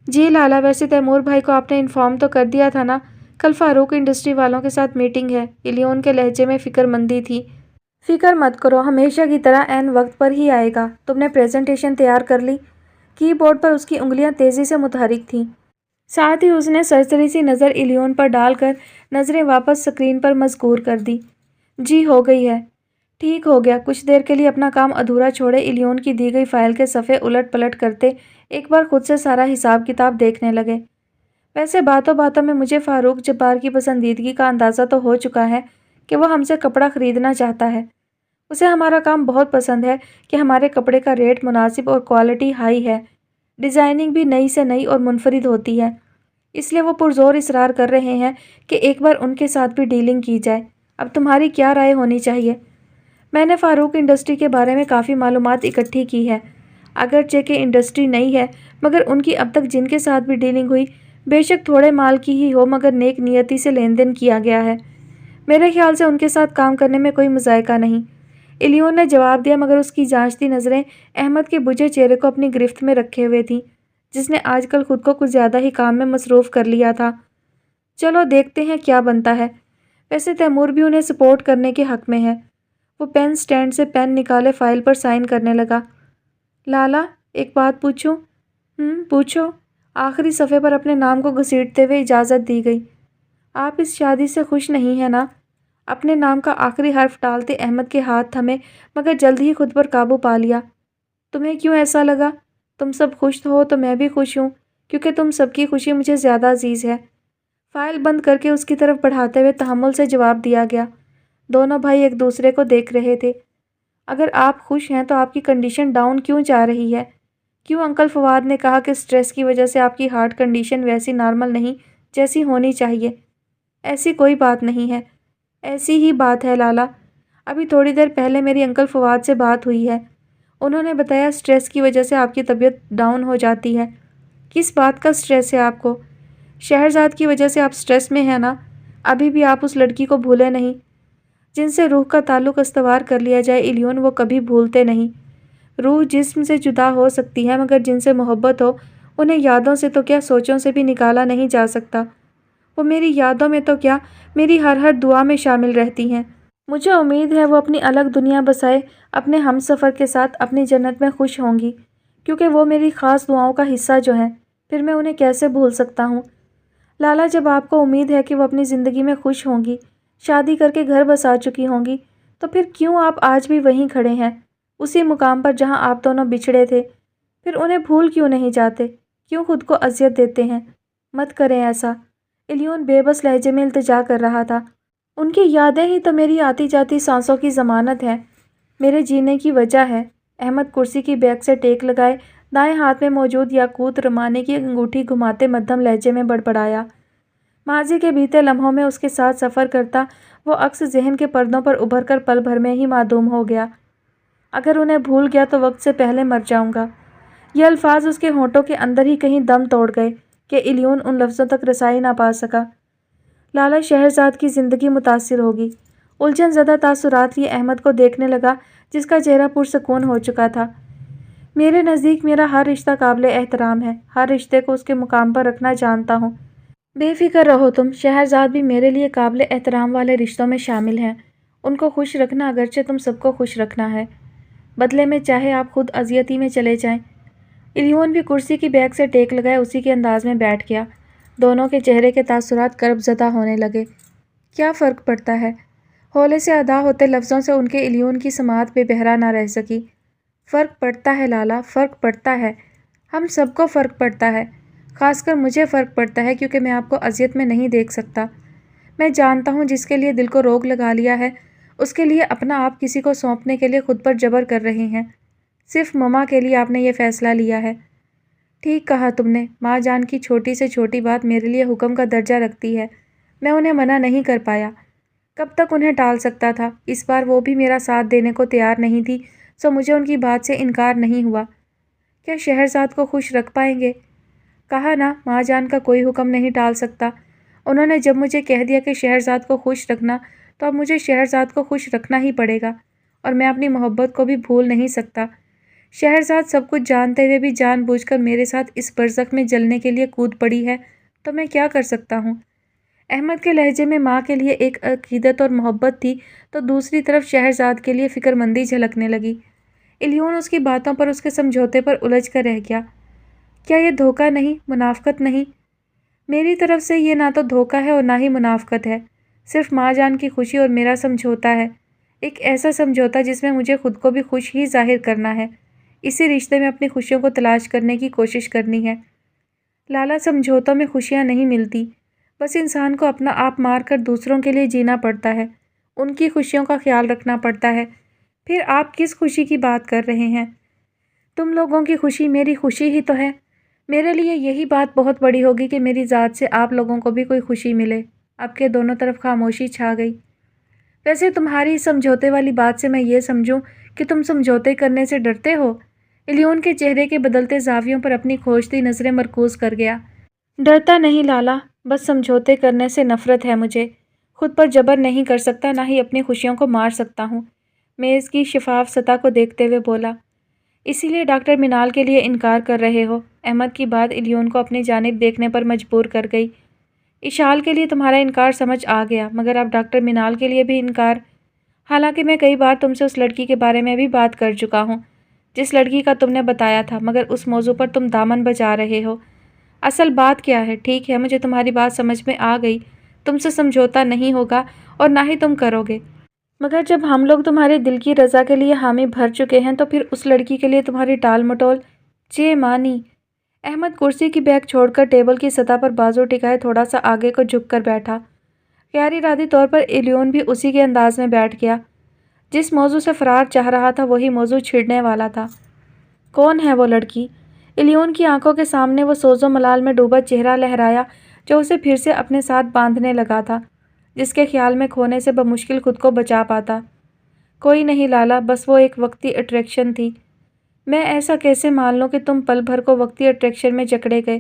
جی لالا، ویسے تیمور بھائی کو آپ نے انفارم تو کر دیا تھا نا، کل فاروق انڈسٹری والوں کے ساتھ میٹنگ ہے۔ الیون کے لہجے میں فکر مندی تھی۔ فکر مت کرو، ہمیشہ کی طرح عین وقت پر ہی آئے گا۔ تم نے پریزنٹیشن تیار کر لی؟ کی بورڈ پر اس کی انگلیاں تیزی سے متحرک تھیں، ساتھ ہی اس نے سرسری سی نظر الیون پر ڈال کر نظریں واپس سکرین پر مذکور کر دی۔ جی ہو گئی ہے۔ ٹھیک ہو گیا۔ کچھ دیر کے لیے اپنا کام ادھورا چھوڑے الیون کی دی گئی فائل کے صفحے الٹ پلٹ کرتے ایک بار خود سے سارا حساب کتاب دیکھنے لگے۔ ویسے باتوں باتوں میں مجھے فاروق جبار کی پسندیدگی کا اندازہ تو ہو چکا ہے کہ وہ ہم سے کپڑا خریدنا چاہتا ہے۔ اسے ہمارا کام بہت پسند ہے کہ ہمارے کپڑے کا ریٹ مناسب اور کوالٹی ہائی ہے، ڈیزائننگ بھی نئی سے نئی اور منفرد ہوتی ہے، اس لیے وہ پرزور اصرار کر رہے ہیں کہ ایک بار ان کے ساتھ بھی ڈیلنگ کی جائے۔ اب تمہاری کیا رائے ہونی چاہیے؟ میں نے فاروق انڈسٹری کے بارے میں کافی معلومات اکٹھی کی ہے، اگرچہ کہ انڈسٹری نئی ہے مگر ان کی اب تک جن کے ساتھ بھی ڈیلنگ ہوئی بے شک تھوڑے مال کی ہی ہو مگر نیک نیتی سے لین دین کیا گیا ہے، میرے خیال سے ان کے ساتھ کام کرنے میں کوئی مذائقہ نہیں۔ الیون نے جواب دیا مگر اس کی جانچتی نظریں احمد کے بجھے چہرے کو اپنی گرفت میں رکھے ہوئے تھیں، جس نے آج کل خود کو کچھ زیادہ ہی کام میں مصروف کر لیا تھا۔ چلو دیکھتے ہیں کیا بنتا ہے، ویسے تیمور بھی انہیں سپورٹ کرنے کے حق میں ہے۔ وہ پین سٹینڈ سے پین نکالے فائل پر سائن کرنے لگا۔ لالا ایک بات پوچھوں؟ پوچھو۔ آخری صفحے پر اپنے نام کو گھسیٹتے ہوئے اجازت دی گئی۔ آپ اس شادی سے خوش نہیں ہیں نا؟ اپنے نام کا آخری حرف ڈالتے احمد کے ہاتھ تھمے مگر جلد ہی خود پر قابو پا لیا۔ تمہیں کیوں ایسا لگا؟ تم سب خوش ہو تو میں بھی خوش ہوں کیونکہ تم سب کی خوشی مجھے زیادہ عزیز ہے۔ فائل بند کر کے اس کی طرف بڑھاتے ہوئے تحمل سے جواب دیا گیا۔ دونوں بھائی ایک دوسرے کو دیکھ رہے تھے۔ اگر آپ خوش ہیں تو آپ کی کنڈیشن ڈاؤن کیوں جا رہی ہے؟ क्यों अंकल फवाद ने कहा कि स्ट्रेस की वजह से आपकी हार्ट कंडीशन वैसी नॉर्मल नहीं जैसी होनी चाहिए। ऐसी कोई बात नहीं है। ऐसी ही बात है लाला। अभी थोड़ी देर पहले मेरी अंकल फवाद से बात हुई है। उन्होंने बताया स्ट्रेस की वजह से आपकी तबीयत डाउन हो जाती है। किस बात का स्ट्रेस है आपको? शहरजाद की वजह से आप स्ट्रेस में हैं ना? अभी भी आप उस लड़की को भूले नहीं जिनसे रूह का ताल्लुक इस्तवार कर लिया जाए इलियोन, वो कभी भूलते नहीं। रूह जिस्म से जुदा हो सकती है मगर जिनसे मोहब्बत हो उन्हें यादों से तो क्या सोचों से भी निकाला नहीं जा सकता। वो मेरी यादों में तो क्या मेरी हर दुआ में शामिल रहती हैं। मुझे उम्मीद है वो अपनी अलग दुनिया बसाए अपने हमसफ़र के साथ अपनी जन्नत में खुश होंगी, क्योंकि वो मेरी ख़ास दुआओं का हिस्सा जो हैं। फिर मैं उन्हें कैसे भूल सकता हूँ लाला। जब आपको उम्मीद है कि वो अपनी ज़िंदगी में खुश होंगी, शादी करके घर बसा चुकी होंगी, तो फिर क्यों आप आज भी वहीं खड़े हैं उसी मुकाम पर जहाँ आप दोनों बिछड़े थे? फिर उन्हें भूल क्यों नहीं जाते? क्यों खुद को अजियत देते हैं? मत करें ऐसा। इलियोन बेबस लहजे में इल्तिजा कर रहा था। उनकी यादें ही तो मेरी आती जाती सांसों की ज़मानत है, मेरे जीने की वजह है। अहमद कुर्सी की बैक से टेक लगाए दाएं हाथ में मौजूद याकूत रमाने की अंगूठी घुमाते मध्यम लहजे में बड़बड़ाया। माजी के बीते लम्हों में उसके साथ सफ़र करता वो अक्स जहन के पर्दों पर उभर कर पल भर में ही मादूम हो गया। अगर उन्हें भूल गया तो वक्त से पहले मर जाऊंगा। ये अल्फाज उसके होंठों के अंदर ही कहीं दम तोड़ गए कि इलियोन उन लफ्ज़ों तक रसाई ना पा सका। लाला शहरजाद की ज़िंदगी मुतासिर होगी। उलझन ज़दा तासुरात लिए अहमद को देखने लगा जिसका चेहरा पुरसकून हो चुका था। मेरे नज़दीक मेरा हर रिश्ता काबिल एहतराम है, हर रिश्ते को उसके मुकाम पर रखना जानता हूँ। बेफिक्र रहो तुम, शहरजाद भी मेरे लिए काबिल एहतराम वाले रिश्तों में शामिल हैं। उनको खुश रखना अगरचे तुम सबको खुश रखना है, बदले में चाहे आप खुद अजियती में चले जाएं। इलियोन भी कुर्सी की बैक से टेक लगाए उसी के अंदाज में बैठ गया। दोनों के चेहरे के तासुरात कर्बज़दा होने लगे। क्या फ़र्क पड़ता है? हौले से अदा होते लफ्ज़ों से उनके इलियोन की समाअत बेबहरा ना रह सकी। फ़र्क पड़ता है लाला, फ़र्क पड़ता है। हम सबको फ़र्क पड़ता है। ख़ासकर मुझे फ़र्क पड़ता है क्योंकि मैं आपको अज़ियत में नहीं देख सकता। मैं जानता हूँ जिसके लिए दिल को रोग लगा लिया है उसके लिए अपना आप किसी को सौंपने के लिए खुद पर जबर कर रहे हैं। सिर्फ ममा के लिए आपने ये फ़ैसला लिया है। ठीक कहा तुमने। माँ जान की छोटी से छोटी बात मेरे लिए हुक्म का दर्जा रखती है। मैं उन्हें मना नहीं कर पाया। कब तक उन्हें टाल सकता था? इस बार वो भी मेरा साथ देने को तैयार नहीं थी, सो मुझे उनकी बात से इनकार नहीं हुआ। क्या शहरजाद को खुश रख पाएंगे? कहा ना, माँ जान का कोई हुक्म नहीं टाल सकता। उन्होंने जब मुझे कह दिया कि शहरजाद को खुश रखना, तो अब मुझे शहरजाद को खुश रखना ही पड़ेगा और मैं अपनी मोहब्बत को भी भूल नहीं सकता। शहरजाद सब कुछ जानते हुए भी जानबूझकर मेरे साथ इस बरज़ख में जलने के लिए कूद पड़ी है, तो मैं क्या कर सकता हूँ? अहमद के लहजे में माँ के लिए एक अकीदत और मोहब्बत थी, तो दूसरी तरफ शहरजाद के लिए फ़िक्रमंदी झलकने लगी। इलियोन उसकी बातों पर, उसके समझौते पर उलझ कर रह गया। क्या ये धोखा नहीं, मुनाफ़कत नहीं? मेरी तरफ से ये ना तो धोखा है और ना ही मुनाफ़कत है। सिर्फ माँ जान की खुशी और मेरा समझौता है, एक ऐसा समझौता जिसमें मुझे खुद को भी खुश ही जाहिर करना है। इसी रिश्ते में अपनी खुशियों को तलाश करने की कोशिश करनी है। लाला, समझौतों में खुशियाँ नहीं मिलती, बस इंसान को अपना आप मार कर दूसरों के लिए जीना पड़ता है, उनकी खुशियों का ख्याल रखना पड़ता है। फिर आप किस खुशी की बात कर रहे हैं? तुम लोगों की खुशी मेरी खुशी ही तो है। मेरे लिए यही बात बहुत बड़ी होगी कि मेरी ज़ात से आप लोगों को भी कोई खुशी मिले। आपके दोनों तरफ खामोशी छा गई। वैसे तुम्हारी इस समझौते वाली बात से मैं ये समझूं कि तुम समझौते करने से डरते हो? इलियोन के चेहरे के बदलते जावियों पर अपनी खोजती नज़रें मरकूज कर गया। डरता नहीं लाला, बस समझौते करने से नफ़रत है मुझे। खुद पर जबर नहीं कर सकता, ना ही अपनी खुशियों को मार सकता हूँ। मेज़ की शफाफ सतह को देखते हुए बोला। इसीलिए डॉक्टर मिनाल के लिए इनकार कर रहे हो? अहमद की बात इलियोन को अपनी जानिब देखने पर मजबूर कर गई। इशाल के लिए तुम्हारा इनकार समझ आ गया, मगर अब डॉक्टर मिनाल के लिए भी इनकार? हालांकि मैं कई बार तुमसे उस लड़की के बारे में भी बात कर चुका हूँ जिस लड़की का तुमने बताया था, मगर उस मौजू पर तुम दामन बजा रहे हो। असल बात क्या है? ठीक है, मुझे तुम्हारी बात समझ में आ गई। तुमसे समझौता नहीं होगा और ना ही तुम करोगे, मगर जब हम लोग तुम्हारे दिल की रज़ा के लिए हामी भर चुके हैं तो फिर उस लड़की के लिए तुम्हारी टाल मटोल चे मानी। अहमद कुर्सी की बैग छोड़कर टेबल की सतह पर बाजू टिकाए थोड़ा सा आगे को झुककर बैठा। गैर इरादी तौर पर इलियोन भी उसी के अंदाज में बैठ गया। जिस मौजू से फ़रार चाह रहा था वही मौजू छिड़ने वाला था। कौन है वो लड़की? इलियोन की आंखों के सामने वो सोजो मलाल में डूबा चेहरा लहराया जो उसे फिर से अपने साथ बांधने लगा था, जिसके ख्याल में खोने से बमुश्किल खुद को बचा पाता। कोई नहीं लाला, बस वो एक वक्ती अट्रैक्शन थी। मैं ऐसा कैसे मान लूँ कि तुम पल भर को वक्ती अट्रैक्शन में जकड़े गए,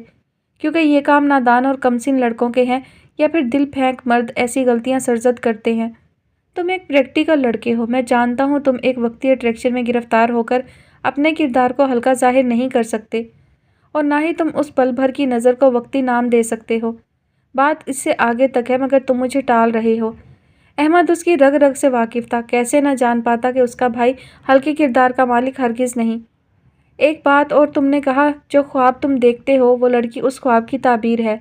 क्योंकि ये काम नादान और कमसिन लड़कों के हैं, या फिर दिल फेंक मर्द ऐसी गलतियां सरजद करते हैं। तुम एक प्रैक्टिकल लड़के हो। मैं जानता हूँ तुम एक वक्ती अट्रैक्शन में गिरफ्तार होकर अपने किरदार को हल्का जाहिर नहीं कर सकते, और ना ही तुम उस पल भर की नज़र को वक्ती नाम दे सकते हो। बात इससे आगे तक है, मगर तुम मुझे टाल रहे हो। अहमद उसकी रग रग से वाकिफ था, कैसे न जान पाता कि उसका भाई हल्के किरदार का मालिक हरगिज़ नहीं। एक बात और, तुमने कहा जो ख्वाब तुम देखते हो वो लड़की उस ख्वाब की ताबीर है,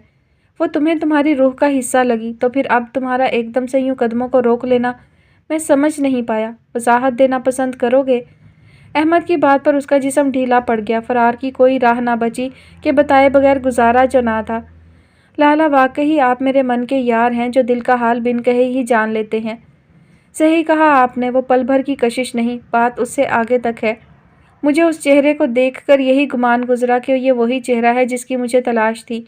वो तुम्हें तुम्हारी रूह का हिस्सा लगी, तो फिर अब तुम्हारा एकदम से यूं कदमों को रोक लेना मैं समझ नहीं पाया। वजाहत देना पसंद करोगे? अहमद की बात पर उसका जिस्म ढीला पड़ गया। फरार की कोई राह ना बची कि बताए बगैर गुजारा जो ना था। लाला, वाकई आप मेरे मन के यार हैं जो दिल का हाल बिन कहे ही जान लेते हैं। सही कहा आपने, वो पल भर की कशिश नहीं, बात उससे आगे तक है। मुझे उस चेहरे को देखकर यही गुमान गुजरा कि ये वही चेहरा है जिसकी मुझे तलाश थी।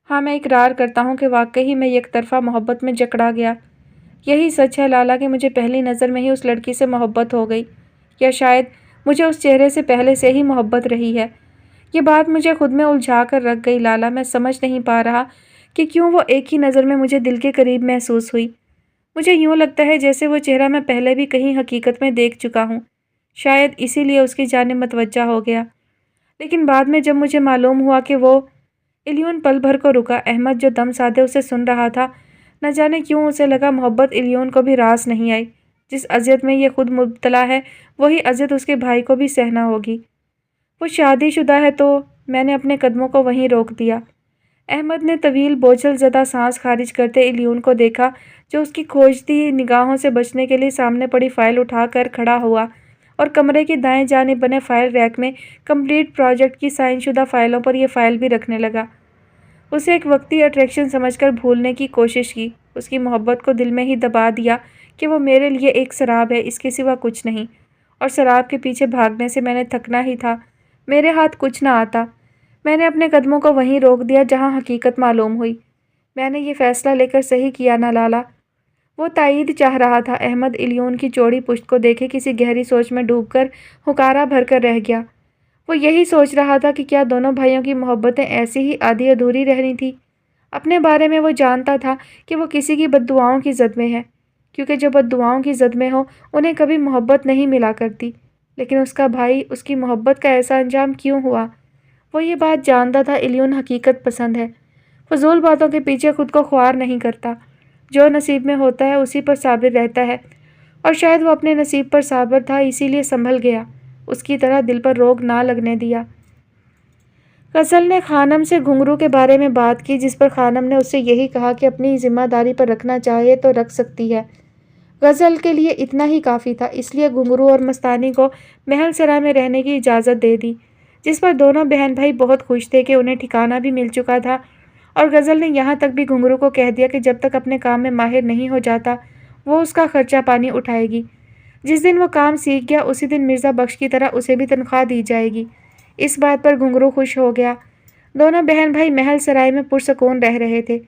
हाँ, मैं इकरार करता हूँ कि वाकई मैं एक तरफा मोहब्बत में जकड़ा गया। यही सच है लाला कि मुझे पहली नज़र में ही उस लड़की से मोहब्बत हो गई, या शायद मुझे उस चेहरे से पहले से ही मोहब्बत रही है। ये बात मुझे खुद में उलझा कर रख गई लाला। मैं समझ नहीं पा रहा कि क्यों वो एक ही नज़र में मुझे दिल के करीब महसूस हुई। मुझे यूँ लगता है जैसे वो चेहरा मैं पहले भी कहीं हकीकत में देख चुका हूँ। शायद इसीलिए उसकी जानिब मतवज्जा हो गया। लेकिन बाद में जब मुझे मालूम हुआ कि वो इलियोन पल भर को रुका। अहमद जो दम साधे उसे सुन रहा था, न जाने क्यों उसे लगा मोहब्बत इलियोन को भी रास नहीं आई। जिस अजियत में ये खुद मुब्तला है, वही अजियत उसके भाई को भी सहना होगी। वो शादीशुदा है, तो मैंने अपने कदमों को वहीं रोक दिया। अहमद ने तवील बोझल ज़दा सांस खारिज करते इलियोन को देखा, जो उसकी खोजती निगाहों से बचने के लिए सामने पड़ी फाइल उठाकर खड़ा हुआ और कमरे की दाएं जानिब बने फाइल रैक में कंप्लीट प्रोजेक्ट की साइन शुदा फाइलों पर यह फाइल भी रखने लगा। उसे एक वक्ती अट्रैक्शन समझकर भूलने की कोशिश की, उसकी मोहब्बत को दिल में ही दबा दिया कि वो मेरे लिए एक शराब है, इसके सिवा कुछ नहीं, और शराब के पीछे भागने से मैंने थकना ही था। मेरे हाथ कुछ ना आता। मैंने अपने कदमों को वहीं रोक दिया जहाँ हकीकत मालूम हुई। मैंने ये फ़ैसला लेकर सही किया ना लाला? वो तायीद चाह रहा था। अहमद इलियोन की चौड़ी पुश्त को देखे किसी गहरी सोच में डूबकर हुकारा भरकर रह गया। वो यही सोच रहा था कि क्या दोनों भाइयों की मोहब्बतें ऐसी ही आधी अधूरी रहनी थी। अपने बारे में वो जानता था कि वो किसी की बद्दुआओं की ज़द में है, क्योंकि जो बद्दुआओं की ज़द में हो उन्हें कभी मोहब्बत नहीं मिला करती। लेकिन उसका भाई, उसकी मोहब्बत का ऐसा अंजाम क्यों हुआ? वो ये बात जानता था इलियोन हकीकत पसंद है, फजूल बातों के पीछे खुद को ख्वार नहीं करता। जो नसीब में होता है उसी पर साबिर रहता है, और शायद वो अपने नसीब पर साबिर था, इसीलिए संभल गया, उसकी तरह दिल पर रोग ना लगने दिया। गज़ल ने खानम से घुंघरू के बारे में बात की, जिस पर खानम ने उससे यही कहा कि अपनी जिम्मेदारी पर रखना चाहे तो रख सकती है। गज़ल के लिए इतना ही काफ़ी था, इसलिए घुंघरू और मस्तानी को महल सराय में रहने की इजाज़त दे दी, जिस पर दोनों बहन भाई बहुत खुश थे कि उन्हें ठिकाना भी मिल चुका था। और गज़ल ने यहाँ तक भी घुंघरू को कह दिया कि जब तक अपने काम में माहिर नहीं हो जाता वो उसका खर्चा पानी उठाएगी। जिस दिन वो काम सीख गया उसी दिन मिर्ज़ा बख्श की तरह उसे भी तनख्वाह दी जाएगी। इस बात पर घुंघरू खुश हो गया। दोनों बहन भाई महल सराय में पुरसकून रह रहे थे।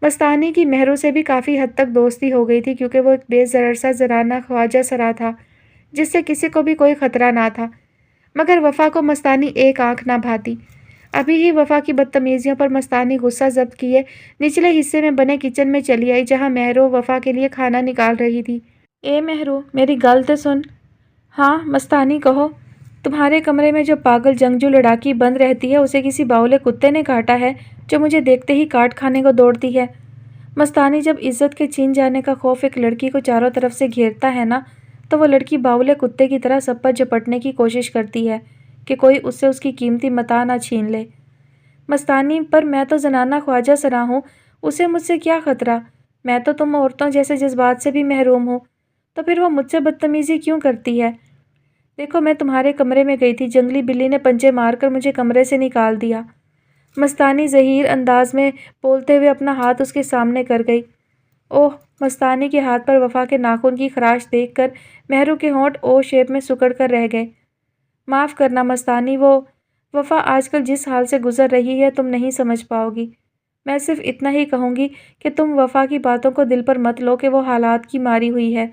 मस्तानी की महरू से भी काफ़ी हद तक दोस्ती हो गई थी, क्योंकि वो एक बेज़रर सा ज़राना ख्वाजा सरा था, जिससे किसी को भी कोई ख़तरा ना था। मगर वफ़ा को मस्तानी एक आँख ना भाती। अभी ही वफ़ा की बदतमीज़ियों पर मस्तानी गुस्सा ज़ब्त किए निचले हिस्से में बने किचन में चली आई, जहाँ महरो वफ़ा के लिए खाना निकाल रही थी। ए महरो, मेरी गल तो सुन। हाँ मस्तानी, कहो। तुम्हारे कमरे में जो पागल जंगजू लड़ाकी बंद रहती है उसे किसी बाउले कुत्ते ने काटा है, जो मुझे देखते ही काट खाने को दौड़ती है। मस्तानी, जब इज्जत के छीन जाने का खौफ एक लड़की को चारों तरफ से घेरता है ना, तो वो लड़की बाउले कुत्ते की तरह सब पर झपटने की कोशिश करती है कि कोई उससे उसकी कीमती मता ना छीन ले। मस्तानी, पर मैं तो ज़नाना ख्वाजा सरा हूँ, उसे मुझसे क्या ख़तरा? मैं तो तुम औरतों जैसे जज्बात से भी महरूम हूँ, तो फिर वो मुझसे बदतमीज़ी क्यों करती है? देखो, मैं तुम्हारे कमरे में गई थी, जंगली बिल्ली ने पंजे मारकर मुझे कमरे से निकाल दिया। मस्तानी ज़हीर अंदाज में बोलते हुए अपना हाथ उसके सामने कर गई। ओह! मस्तानी के हाथ पर वफ़ा के नाखून की खराश देखकर महरू के होंठ ओ शेप में सिकुड़ कर रह गए। माफ़ करना मस्तानी, वो وفا آج کل جس حال سے گزر رہی ہے تم نہیں سمجھ پاؤ گی۔ میں صرف اتنا ہی کہوں گی کہ تم وفا کی باتوں کو دل پر مت لو کہ وہ حالات کی ماری ہوئی ہے۔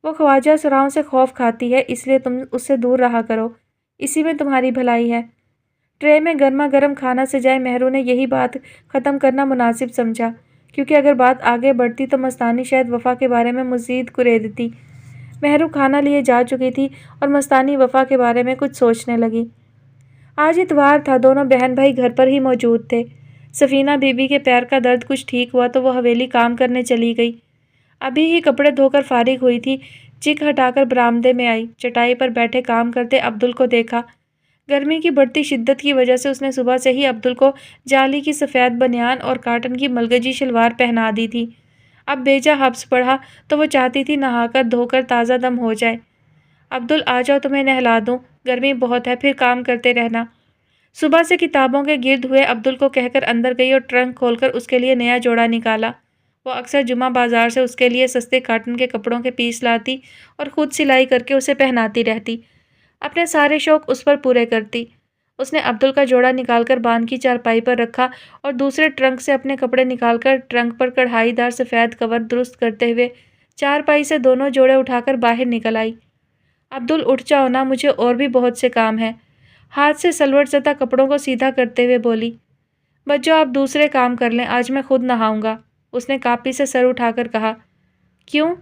وہ خواجہ سراؤں سے خوف کھاتی ہے، اس لیے تم اس سے دور رہا کرو، اسی میں تمہاری بھلائی ہے۔ ٹرے میں گرما گرم کھانا سجائے مہرو نے یہی بات ختم کرنا مناسب سمجھا، کیونکہ اگر بات آگے بڑھتی تو مستانی شاید وفا کے بارے میں مزید کریدتی۔ مہرو کھانا لیے جا چکی تھی اور مستانی وفا کے بارے میں کچھ سوچنے لگی۔ آج اتوار تھا، دونوں بہن بھائی گھر پر ہی موجود تھے۔ سفینہ بی بی کے پیر کا درد کچھ ٹھیک ہوا تو وہ حویلی کام کرنے چلی گئی۔ ابھی ہی کپڑے دھو کر فارغ ہوئی تھی، چک ہٹا کر برآمدے میں آئی، چٹائی پر بیٹھے کام کرتے عبدل کو دیکھا۔ گرمی کی بڑھتی شدت کی وجہ سے اس نے صبح سے ہی عبدل کو جالی کی سفید بنیان اور کاٹن کی ملگجی شلوار پہنا دی تھی۔ اب بیجا حبس پڑھا تو وہ چاہتی تھی نہا کر دھو کر تازہ دم ہو جائے۔ عبدل آ جاؤ، تمہیں نہلا دوں، گرمی بہت ہے، پھر کام کرتے رہنا۔ صبح سے کتابوں کے گرد ہوئے عبدل کو کہہ کر اندر گئی اور ٹرنک کھول کر اس کے لیے نیا جوڑا نکالا۔ وہ اکثر جمعہ بازار سے اس کے لیے سستے کاٹن کے کپڑوں کے پیس لاتی اور خود سلائی کر کے اسے پہناتی رہتی، اپنے سارے شوق اس پر پورے کرتی۔ اس نے عبدل کا جوڑا نکال کر بان کی چارپائی پر رکھا اور دوسرے ٹرنک سے اپنے کپڑے نکال کر ٹرنک پر کڑھائی دار سفید کور درست کرتے ہوئے چارپائی سے دونوں جوڑے اٹھا کر باہر نکل آئی۔ عبدل اٹھ جاؤ نا، مجھے اور بھی بہت سے کام ہیں، ہاتھ سے سلوٹ زدہ کپڑوں کو سیدھا کرتے ہوئے بولی۔ بچوں آپ دوسرے کام کر لیں، آج میں خود نہاؤں گا، اس نے کاپی سے سر اٹھا کر کہا۔ کیوں؟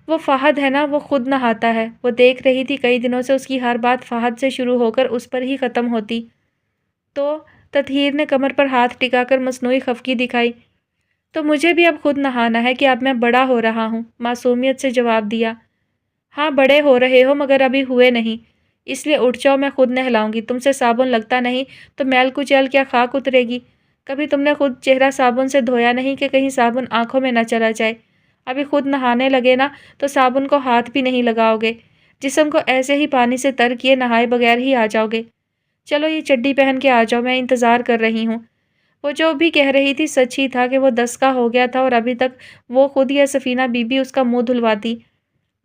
وہ فہد ہے نا، وہ خود نہاتا ہے۔ وہ دیکھ رہی تھی کئی دنوں سے اس کی ہر بات فہد سے شروع ہو کر اس پر ہی ختم ہوتی۔ تو تطہیر نے کمر پر ہاتھ ٹکا کر مصنوعی خفگی دکھائی۔ تو مجھے بھی اب خود نہانا ہے کہ اب میں بڑا ہو رہا ہوں، معصومیت سے جواب دیا۔ ہاں بڑے ہو رہے ہو مگر ابھی ہوئے نہیں، اس لیے اٹھ جاؤ، میں خود نہلاؤں گی، تم سے صابن لگتا نہیں تو میل کچیل کیا خاک اترے گی؟ کبھی تم نے خود چہرہ صابن سے دھویا نہیں کہ کہیں صابن آنکھوں میں نہ چلا جائے؟ ابھی خود نہانے لگے نا تو صابن کو ہاتھ بھی نہیں لگاؤ گے، جسم کو ایسے ہی پانی سے تر کیے نہائے بغیر ہی آ جاؤ گے۔ چلو یہ چڈی پہن کے آ جاؤ، میں انتظار کر رہی ہوں۔ وہ جو بھی کہہ رہی تھی سچ ہی تھا کہ وہ 10 کا ہو گیا تھا اور ابھی تک وہ خود یا سفینہ بی بی اس کا منہ دھلواتی۔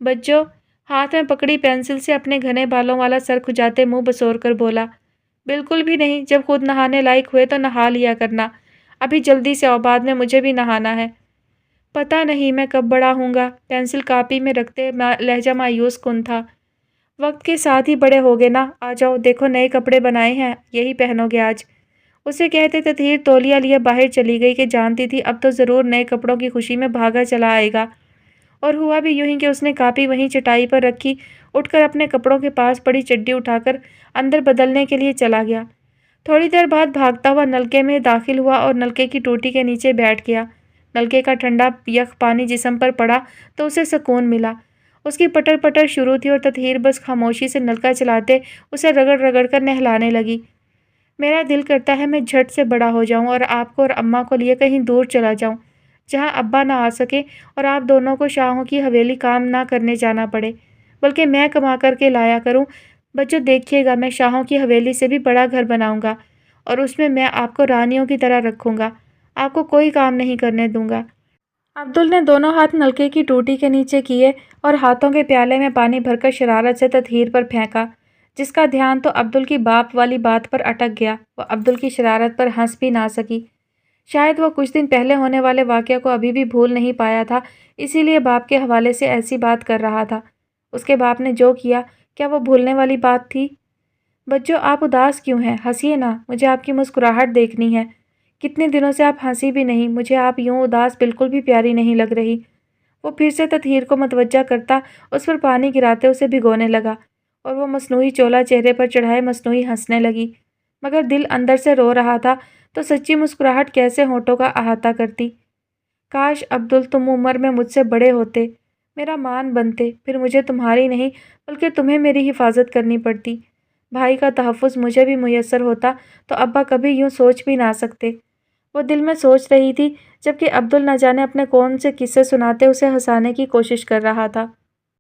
بچوں، ہاتھ میں پکڑی پینسل سے اپنے گھنے بالوں والا سر کھجاتے منہ بسور کر بولا۔ بالکل بھی نہیں، جب خود نہانے لائق ہوئے تو نہا لیا کرنا، ابھی جلدی سے آؤ، بعد میں مجھے بھی نہانا ہے۔ پتہ نہیں میں کب بڑا ہوں گا، پینسل کاپی میں رکھتے لہجہ مایوس کن تھا۔ وقت کے ساتھ ہی بڑے ہوگے نا، آ جاؤ، دیکھو نئے کپڑے بنائے ہیں، یہی پہنو گے آج۔ اسے کہتے تطہیر تولیہ لیے باہر چلی گئی کہ جانتی تھی اب تو ضرور نئے کپڑوں کی خوشی میں بھاگا چلا آئے گا۔ اور ہوا بھی یوں ہی کہ اس نے کاپی وہیں چٹائی پر رکھی، اٹھ کر اپنے کپڑوں کے پاس پڑی چڈی اٹھا کر اندر بدلنے کے لیے چلا گیا۔ تھوڑی دیر بعد بھاگتا ہوا نلکے میں داخل ہوا اور نلکے کی ٹوٹی کے نیچے بیٹھ گیا۔ نلکے کا ٹھنڈا یک پانی جسم پر پڑا تو اسے سکون ملا۔ اس کی پٹر پٹر شروع تھی اور تطہیر بس خاموشی سے نلکا چلاتے اسے رگڑ رگڑ کر نہلانے لگی۔ میرا دل کرتا ہے میں جھٹ سے بڑا ہو جاؤں اور آپ کو اور اماں کو لیے کہیں دور چلا جاؤں، جہاں ابا نہ آ سکے اور آپ دونوں کو شاہوں کی حویلی کام نہ کرنے جانا پڑے، بلکہ میں کما کر کے لایا کروں۔ بچوں دیکھیے گا، میں شاہوں کی حویلی سے بھی بڑا گھر بناؤں گا اور اس میں آپ کو رانیوں کی طرح رکھوں گا، آپ کو کوئی کام نہیں کرنے دوں گا۔ عبدل نے دونوں ہاتھ نلکے کی ٹوٹی کے نیچے کیے اور ہاتھوں کے پیالے میں پانی بھر کر شرارت سے تطہیر پر پھینکا، جس کا دھیان تو عبدل کی باپ والی بات پر اٹک گیا۔ وہ عبدل کی شرارت پر ہنس بھی نہ سکی، شاید وہ کچھ دن پہلے ہونے والے واقعہ کو ابھی بھی بھول نہیں پایا تھا، اسی لیے باپ کے حوالے سے ایسی بات کر رہا تھا۔ اس کے باپ نے جو کیا، کیا وہ بھولنے والی بات تھی؟ بچوں آپ اداس کیوں ہیں؟ ہنسیے نا، مجھے آپ کی مسکراہٹ دیکھنی ہے۔ کتنے دنوں سے آپ ہنسی بھی نہیں، مجھے آپ یوں اداس بالکل بھی پیاری نہیں لگ رہی۔ وہ پھر سے تطہیر کو متوجہ کرتا اس پر پانی گراتے اسے بھگونے لگا اور وہ مصنوعی چولا چہرے پر چڑھائے مصنوعی ہنسنے لگی، مگر دل اندر سے رو رہا تھا تو سچی مسکراہٹ کیسے ہونٹوں کا احاطہ کرتی۔ کاش عبدل تم عمر میں مجھ سے بڑے ہوتے، میرا مان بنتے، پھر مجھے تمہاری نہیں بلکہ تمہیں میری حفاظت کرنی پڑتی، بھائی کا تحفظ مجھے بھی میسر ہوتا تو ابا کبھی یوں سوچ بھی نہ سکتے۔ وہ دل میں سوچ رہی تھی جبکہ عبدل نہ جانے اپنے کون سے قصے سناتے اسے ہنسانے کی کوشش کر رہا تھا۔